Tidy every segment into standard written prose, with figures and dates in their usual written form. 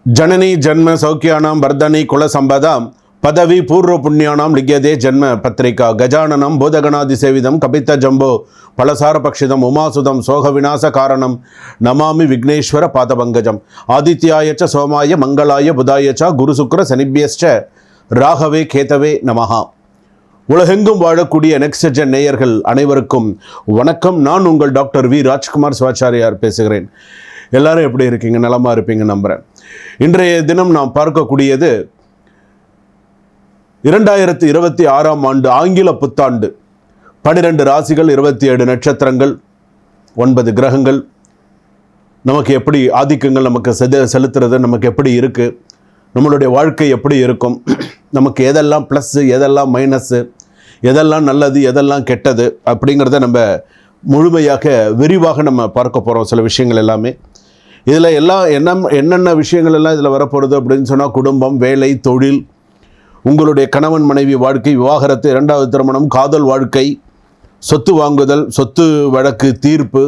जननी जन्म सौख्यानां वर्धनी कुल संपदा पदवी पूर्व पुण्यानां लिख्यते जन्म पत्रिका गजाननं भूतगणादिसेवितं कपित जम्बो फलसार पक्षितम उमासुदं सोह विनाश कारणं नमामि विघ्नेश्वर पादपंकजम आदित्याय च सोमाय मंगलाय बुधाय च गुरु शुक्र शनिभ्यश्च ராகவே கேதவே நமஹா. உலகெங்கும் வாழக்கூடிய நெக்ஸ்ட் ஜென் நேயர்கள் அனைவருக்கும் வணக்கம். நான் உங்கள் டாக்டர் வி ராஜ்குமார் சிவாச்சாரியார் பேசுகிறேன். எல்லாரும் எப்படி இருக்கீங்க? நலமா இருப்பீங்க நம்புகிறேன். இன்றைய தினம் நாம் பார்க்கக்கூடியது 2026 ஆண்டு ஆங்கில புத்தாண்டு. 12 ராசிகள், 27 நட்சத்திரங்கள், 9 கிரகங்கள், நமக்கு எப்படி ஆதிக்கங்கள் நமக்கு செலுத்துறது, நமக்கு எப்படி இருக்குது, நம்மளுடைய வாழ்க்கை எப்படி இருக்கும், நமக்கு எதெல்லாம் ப்ளஸ்ஸு, எதெல்லாம் மைனஸ்ஸு, எதெல்லாம் நல்லது, எதெல்லாம் கெட்டது அப்படிங்கிறத நம்ம முழுமையாக விரிவாக நம்ம பார்க்க போகிறோம். சில விஷயங்கள் எல்லாமே இதில் எல்லாம் என்னென்ன விஷயங்கள் எல்லாம் இதில் வரப்போகிறது அப்படின்னு சொன்னால், குடும்பம், வேலை, தொழில், உங்களுடைய கணவன் மனைவி வாழ்க்கை, விவாகரத்து, 2வது திருமணம், காதல் வாழ்க்கை, சொத்து வாங்குதல், சொத்து வழக்கு தீர்ப்பு,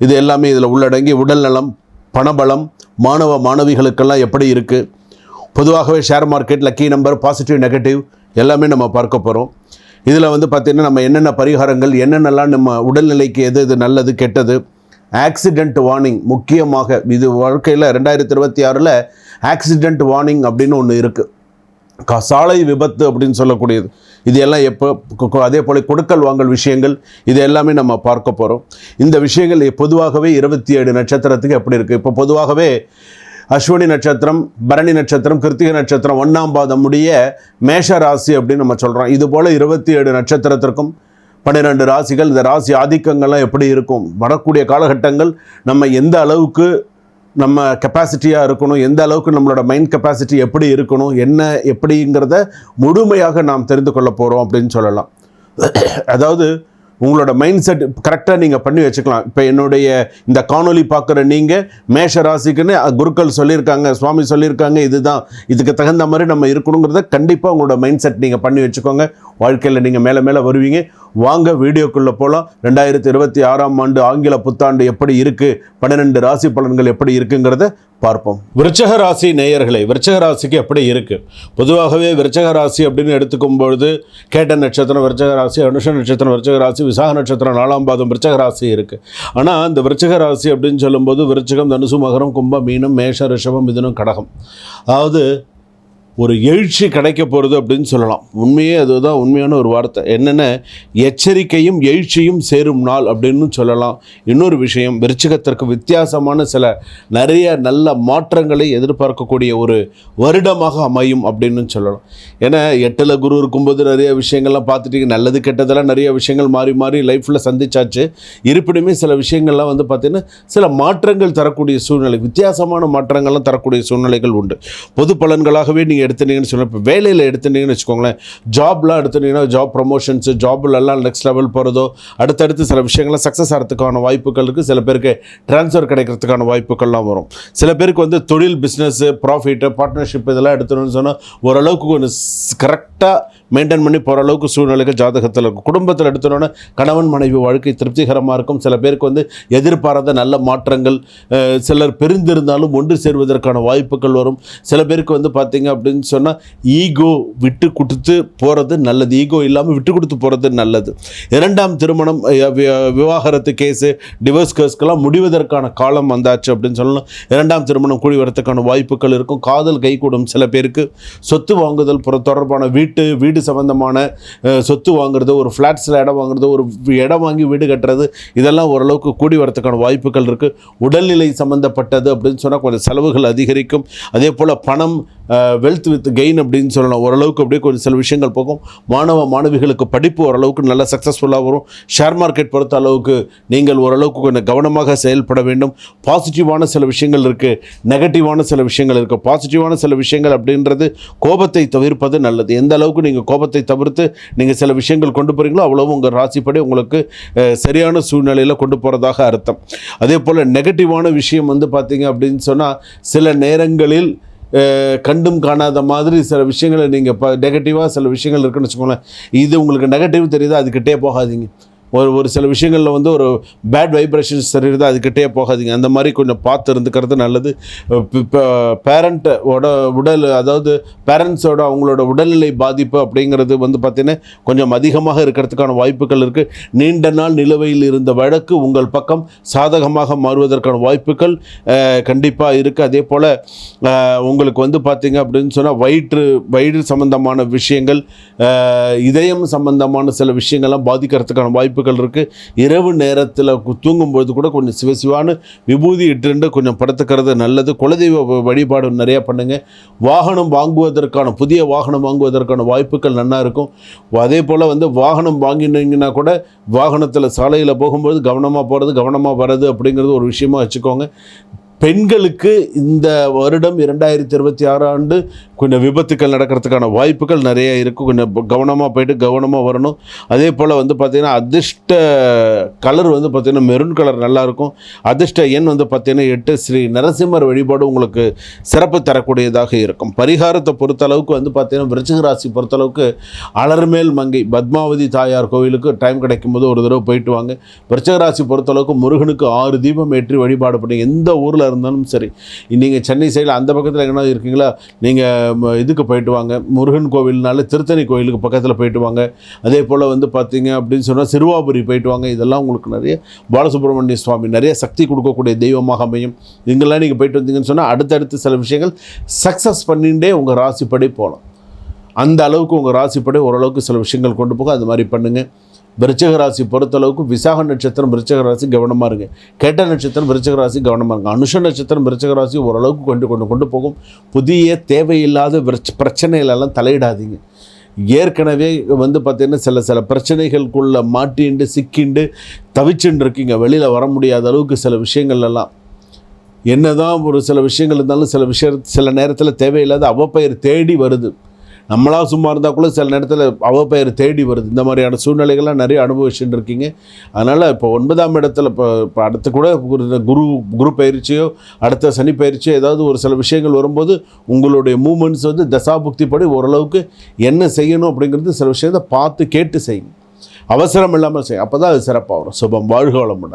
இது எல்லாமே இதில் உள்ளடங்கி, உடல் நலம், பணபலம், மாணவ மாணவிகளுக்கெல்லாம் எப்படி இருக்குது, பொதுவாகவே share market, lucky number, positive negative எல்லாமே நம்ம பார்க்க போகிறோம். இதில் பார்த்திங்கன்னா நம்ம என்னென்ன பரிகாரங்கள், என்னென்னலாம் நம்ம உடல்நிலைக்கு எது நல்லது கெட்டது, ஆக்சிடெண்ட் வார்னிங் முக்கியமாக இது வாழ்க்கையில் 2026 ஆக்சிடெண்ட் வார்னிங் அப்படின்னு ஒன்று இருக்குது. சாலை விபத்து அப்படின்னு சொல்லக்கூடியது, இது எல்லாம் எப்போ, அதே போல் கொடுக்கல் வாங்கல் விஷயங்கள், இது எல்லாமே நம்ம பார்க்க போகிறோம். இந்த விஷயங்கள் பொதுவாகவே 27 நட்சத்திரத்துக்கு எப்படி இருக்குது. இப்போ பொதுவாகவே அஸ்வினி நட்சத்திரம், பரணி நட்சத்திரம், கிருத்திகை நட்சத்திரம் 1ஆம் பாதம் உடைய மேஷ ராசி அப்படின்னு நம்ம சொல்கிறோம். இது போல் 27 நட்சத்திரத்திற்கும் 12 ராசிகள், இந்த ராசி ஆதிக்கங்கள்லாம் எப்படி இருக்கும், வரக்கூடிய காலகட்டங்கள் நம்ம எந்த அளவுக்கு நம்ம கெப்பாசிட்டியாக இருக்கணும், எந்த அளவுக்கு நம்மளோட மைண்ட் கெப்பாசிட்டி எப்படி இருக்கணும், என்ன எப்படிங்கிறத முழுமையாக நாம் தெரிந்து கொள்ள போகிறோம் அப்படின்னு சொல்லலாம். அதாவது உங்களோட மைண்ட் செட் கரெக்டாக நீங்கள் பண்ணி வச்சுக்கலாம். இப்போ என்னுடைய இந்த காணொலி பார்க்குற நீங்கள் மேஷ ராசிக்குன்னு குருக்கள் சொல்லியிருக்காங்க, சுவாமி சொல்லியிருக்காங்க, இதுதான் இதுக்கு தகுந்த மாதிரி நம்ம இருக்கணுங்கிறத கண்டிப்பாக உங்களோட மைண்ட் செட் நீங்கள் பண்ணி வச்சுக்கோங்க. வாழ்க்கையில் நீங்கள் மேலே மேலே வருவீங்க. வாங்க வீடியோக்குள்ளே போகலாம். 2026 ஆண்டு ஆங்கில புத்தாண்டு எப்படி இருக்குது, 12 ராசி பலன்கள் எப்படி இருக்குங்கிறத பார்ப்போம். விருச்சக ராசி நேயர்களை, விருச்சக ராசிக்கு எப்படி இருக்குது? பொதுவாகவே விருச்சக ராசி அப்படின்னு எடுத்துக்கும் பொழுது கேட்ட நட்சத்திரம் விருச்சக ராசி, அனுஷ நட்சத்திரம் விருச்சக ராசி, விசாக நட்சத்திரம் 4ஆம் பாதம் விருச்சக ராசி இருக்குது. ஆனால் இந்த விருச்சக ராசி அப்படின்னு சொல்லும்போது விருச்சகம், தனுசு, மகரம், கும்பம், மீனம், மேஷ, ரிஷபம், மிதுனம், கடகம், அதாவது ஒரு எழுச்சி கிடைக்க போகிறது அப்படின்னு சொல்லலாம். உண்மையே அதுதான் உண்மையான ஒரு வார்த்தை. என்னென்ன எச்சரிக்கையும் எழுச்சியும் சேரும் நாள் அப்படின்னு சொல்லலாம். இன்னொரு விஷயம், விருச்சிகத்திற்கு வித்தியாசமான சில நிறைய நல்ல மாற்றங்களை எதிர்பார்க்கக்கூடிய ஒரு வருடமாக அமையும் அப்படின்னு சொல்லலாம். ஏன்னா 8ல் குரு இருக்கும்போது நிறைய விஷயங்கள்லாம் பார்த்துட்டீங்க, நல்லது கெட்டதெல்லாம் நிறைய விஷயங்கள் மாறி மாறி லைஃப்பில் சந்திச்சாச்சு. இருப்பினுமே சில விஷயங்கள்லாம் பார்த்திங்கன்னா சில மாற்றங்கள் தரக்கூடிய சூழ்நிலை, வித்தியாசமான மாற்றங்கள்லாம் தரக்கூடிய சூழ்நிலைகள் உண்டு. பொது பலன்களாகவே நீங்கள் எடுத்துட்டீங்கன்னு சொல்ல, இப்போ வேலையில் எடுத்துட்டீங்கன்னு வச்சுக்கோங்களேன், ஜாப்லாம் எடுத்துட்டீங்கன்னா ஜாப் ப்ரமோஷன்ஸு, ஜாப்லெல்லாம் நெக்ஸ்ட் லெவல் போகிறதோ, அடுத்தடுத்து சில விஷயங்கள்லாம் சக்ஸஸ் ஆகிறதுக்கான வாய்ப்புகள் இருக்குது. சில பேருக்கு ட்ரான்ஸ்ஃபர் கிடைக்கிறதுக்கான வாய்ப்புகள்லாம் வரும். சில பேருக்கு தொழில், பிஸ்னஸ்ஸு, ப்ராஃபிட்டு, பார்ட்னர்ஷிப் இதெல்லாம் எடுத்துன்னு சொன்னால் ஓரளவுக்கு கொஞ்சம் கரெக்டாக மெயின்டைன் பண்ணி போகிற அளவுக்கு சூழ்நிலைகள் ஜாதகத்தில் இருக்கும். குடும்பத்தில் எடுத்துனோன்னா கணவன் மனைவி வாழ்க்கை திருப்திகரமாக இருக்கும். சில பேருக்கு எதிர்பாராத நல்ல மாற்றங்கள், சிலர் பிரிந்திருந்தாலும் ஒன்று சேர்வதற்கான வாய்ப்புகள் வரும். சில பேருக்கு பார்த்தீங்க அப்படின்னு சொன்னால் ஈகோ விட்டு கொடுத்து போகிறது நல்லது, ஈகோ இல்லாமல் விட்டு கொடுத்து போகிறது நல்லது. 2ஆம் திருமணம், விவாகரத்து கேஸு, டிவோர்ஸ் கேஸ்க்கெல்லாம் முடிவதற்கான காலம் வந்தாச்சு அப்படின்னு சொல்லலாம். 2ஆம் திருமணம் கூடி வரத்துக்கான வாய்ப்புகள் இருக்கும். காதல் கைகூடும். சில பேருக்கு சொத்து வாங்குதல் தொடர்பான வீடு சம்பந்தமான சொத்து வாங்குறது, ஒரு ஃப்ளாட்ஸில் இடம் வாங்குறது, ஒரு இடம் வாங்கி வீடு கட்டுறது, இதெல்லாம் ஓரளவுக்கு கூடி வரத்துக்கான வாய்ப்புகள் இருக்குது. உடல்நிலை சம்மந்தப்பட்டது அப்படின்னு சொன்னால் கொஞ்சம் செலவுகள் அதிகரிக்கும். அதே போல் பணம், வெல்த் வித் கெயின் அப்படின்னு சொல்லலாம். ஓரளவுக்கு அப்படியே கொஞ்சம் சில விஷயங்கள் போகும். மாணவ மாணவிகளுக்கு படிப்பு ஓரளவுக்கு நல்லா சக்ஸஸ்ஃபுல்லாக வரும். ஷேர் மார்க்கெட் பொறுத்த அளவுக்கு நீங்கள் ஓரளவுக்கு கொஞ்சம் கவனமாக செயல்பட வேண்டும். பாசிட்டிவான சில விஷயங்கள் இருக்குது, நெகட்டிவான சில விஷயங்கள் இருக்குது. பாசிட்டிவான சில விஷயங்கள் அப்படின்றது கோபத்தை தவிர்ப்பது நல்லது. எந்த அளவுக்கு நீங்கள் கோபத்தை தவிர்த்து நீங்கள் சில விஷயங்கள் கொண்டு போகிறீங்களோ அவ்வளவு உங்கள் ராசிப்படி உங்களுக்கு சரியான சூழ்நிலையில் கொண்டு போகிறதாக அர்த்தம். அதே போல் நெகட்டிவான விஷயம் பார்த்தீங்க அப்படின்னு சொன்னால் சில நேரங்களில் கண்டும் காணாத மாதிரி சில விஷயங்களை நீங்கள் நெகட்டிவாக சில விஷயங்கள் இருக்குன்னு வச்சுக்கோங்களேன். இது உங்களுக்கு நெகட்டிவ் தெரியுதா, அதுக்கிட்டே போகாதீங்க. ஒரு சில விஷயங்களில் வந்து ஒரு பேட் வைப்ரேஷன்ஸ் தெரியுது, அதுக்கிட்டே போகாதீங்க. அந்த மாதிரி கொஞ்சம் பார்த்து இருந்துக்கிறது நல்லது. பேரண்ட்டோட உடல், அதாவது பேரண்ட்ஸோட அவங்களோட உடல்நிலை பாதிப்பு அப்படிங்கிறது வந்து பார்த்திங்கன்னா கொஞ்சம் அதிகமாக இருக்கிறதுக்கான வாய்ப்புகள் இருக்குது. நீண்ட நாள் நிலுவையில் இருந்த வழக்கு உங்கள் பக்கம் சாதகமாக மாறுவதற்கான வாய்ப்புகள் கண்டிப்பாக இருக்குது. அதே போல் உங்களுக்கு வந்து பார்த்திங்க அப்படின்னு சொன்னால் வயிறு சம்பந்தமான விஷயங்கள், இதயம் சம்பந்தமான சில விஷயங்கள்லாம் பாதிக்கிறதுக்கான வாய்ப்புகள் இருக்குது. இரவு நேரத்தில் தூங்கும்போது கூட கொஞ்சம் சிவசிவான விபூதி இட்டு கொஞ்சம் படுத்துக்கிறது நல்லது. குலதெய்வ வழிபாடு நிறையா பண்ணுங்கள். வாகனம் வாங்குவதற்கான, புதிய வாகனம் வாங்குவதற்கான வாய்ப்புகள் நல்லா இருக்கும். அதே போல் வந்து வாகனம் வாங்கினீங்கன்னா கூட வாகனத்தில் சாலையில் போகும்போது கவனமாக போகிறது, கவனமாக வர்றது அப்படிங்கிறது ஒரு விஷயமா வச்சுக்கோங்க. பெண்களுக்கு இந்த வருடம் 2026 ஆண்டு கொஞ்சம் விபத்துக்கள் நடக்கிறதுக்கான வாய்ப்புகள் நிறைய இருக்குது. கொஞ்சம் கவனமாக போயிட்டு கவனமாக வரணும். அதே போல் வந்து பார்த்திங்கன்னா அதிர்ஷ்ட கலர் வந்து பார்த்திங்கன்னா மெரூன் கலர் நல்லாயிருக்கும். அதிர்ஷ்ட எண் வந்து பார்த்திங்கன்னா 8. ஸ்ரீ நரசிம்மர் வழிபாடு உங்களுக்கு சிறப்பு தரக்கூடியதாக இருக்கும். பரிகாரத்தை பொறுத்தளவுக்கு வந்து பார்த்திங்கன்னா விருச்சிக ராசி பொறுத்தளவுக்கு அலர்மேல் மங்கை பத்மாவதி தாயார் கோவிலுக்கு டைம் கிடைக்கும்போது ஒரு தடவை போயிட்டு வாங்க. விருச்சிக ராசி பொறுத்தளவுக்கு முருகனுக்கு 6 தீபம் ஏற்றி வழிபாடு பண்ணுங்க. எந்த ஊரில் இருந்தாலும் சரி, நீங்கள் சென்னை சைடில் அந்த பக்கத்தில் எங்கன்னா இருக்கீங்களா, நீங்கள் இதுக்கு போயிட்டு வாங்க. முருகன் கோவில்னால திருத்தணி கோவிலுக்கு பக்கத்தில் போயிட்டு வாங்க. அதே போல் வந்து பார்த்தீங்க அப்படின்னு சொன்னால் சிறுவாபுரி போயிட்டு வாங்க. இதெல்லாம் உங்களுக்கு நிறைய பாலசுப்ரமணிய சுவாமி நிறைய சக்தி கொடுக்கக்கூடிய தெய்வமாக அமையும். இங்கெல்லாம் நீங்கள் போயிட்டு வந்தீங்கன்னு சொன்னால் அடுத்தடுத்து சில விஷயங்கள் சக்ஸஸ் பண்ணிகிட்டே உங்கள் ராசிப்படி போகலாம். அந்த அளவுக்கு உங்கள் ராசிப்படி ஓரளவுக்கு சில விஷயங்கள் கொண்டு போக அது மாதிரி பண்ணுங்கள். விருச்சிக ராசி பொறுத்தளவுக்கு விசாக நட்சத்திரம் விருச்சிக ராசி கவனமாக இருங்க. கேட்ட நட்சத்திரம் விருச்சிக ராசி கவனமாக இருங்க. அனுஷ நட்சத்திரம் விருச்சிக ராசி ஓரளவுக்கு கொண்டு போகும். புதிய தேவையில்லாத பிரச்சனைகளெல்லாம் தலையிடாதீங்க. ஏற்கனவே வந்து பார்த்திங்கன்னா சில பிரச்சனைகளுக்குள்ளே மாட்டிண்டு சிக்கிண்டு தவிச்சுட்டு இருக்கீங்க. வெளியில் வர முடியாத அளவுக்கு சில விஷயங்கள்லாம் என்னதான் ஒரு சில விஷயங்கள் இருந்தாலும் சில நேரத்தில் தேவையில்லாத அவப்பெயர் தேடி வருது. நம்மளாக சும்மா இருந்தால் கூட சில நேரத்தில் அவப்பெயர் தேடி வருது. இந்த மாதிரியான சூழ்நிலைகள்லாம் நிறைய அனுபவிச்சுட்டு இருக்கீங்க. அதனால் இப்போ 9ஆம் இடத்துல இப்போ அடுத்து கூட குரு பயிற்சியோ அடுத்த சனி பயிற்சியோ ஏதாவது ஒரு சில விஷயங்கள் வரும்போது உங்களுடைய மூமெண்ட்ஸ் வந்து தசாபுக்தி படி ஓரளவுக்கு என்ன செய்யணும் அப்படிங்கிறது சில விஷயத்தை பார்த்து கேட்டு செய்யுங்க. அவசரம் இல்லாமல் செய்யும். அப்போ தான் அது சிறப்பாக வரும். சுபம். வாழ்க வளமுடன்.